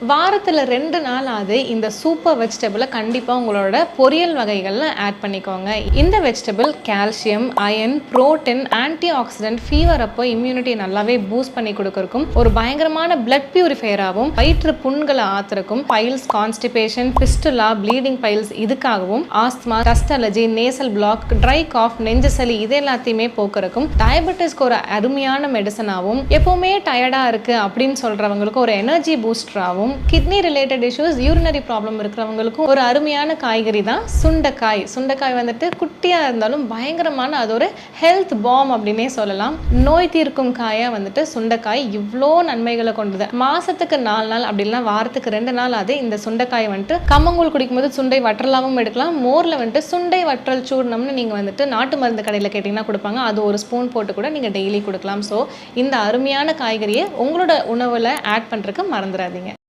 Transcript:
வாரத்தில் 2 நாளாவது இந்த சூப்பர் வெஜிடபிளை கண்டிப்பாக உங்களோட பொரியல் வகைகளில் ஆட் பண்ணிக்கோங்க. இந்த vegetable calcium, iron, protein, antioxidant, fever அப்போ இம்யூனிட்டி நல்லாவே பூஸ்ட் பண்ணி கொடுக்கறக்கும், ஒரு பயங்கரமான பிளட் பியூரிஃபையராகவும், வயிற்று புண்களை ஆத்துறக்கும், piles, constipation, fistula, bleeding piles இதுக்காகவும், asthma, dust allergy, nasal block, dry cough, நெஞ்சு சளி இது எல்லாத்தையுமே போக்குறக்கும், டயபெட்டிஸ்க்கு ஒரு அருமையான மெடிசனாகவும், எப்பவுமே டயர்டாக இருக்கு அப்படின்னு சொல்றவங்களுக்கு ஒரு எனர்ஜி பூஸ்டராகவும், kidney related issues, urinary problem இருக்கிறவங்களுக்கும் ஒரு அருமையான காய்கறி தான் சுண்டைக்காய். சுண்டைக்காய் வந்துட்டு குட்டியாக இருந்தாலும் பயங்கரமான அது ஒரு ஹெல்த் பாம் அப்படின்னே சொல்லலாம். நோய் தீர்க்கும் காயாக வந்துட்டு சுண்டைக்காய் இவ்வளோ நன்மைகளை கொண்டது. மாசத்துக்கு 4 நாள் அப்படி இல்லைனா வாரத்துக்கு 2 நாள் அது இந்த சுண்டைக்காய் வந்துட்டு கம்மங்கூழ் குடிக்கும்போது சுண்டை வற்றலாவும் எடுக்கலாம். மோரில் வந்துட்டு சுண்டை வற்றல் சூர்ணம்னு நீங்கள் வந்துட்டு நாட்டு மருந்து கடையில் கேட்டிங்கன்னா கொடுப்பாங்க. அது ஒரு ஸ்பூன் போட்டு கூட நீங்கள் டெய்லி கொடுக்கலாம். ஸோ இந்த அருமையான காய்கறியை உங்களோட உணவில் ஆட் பண்ணுறதுக்கு மறந்துடாதீங்க.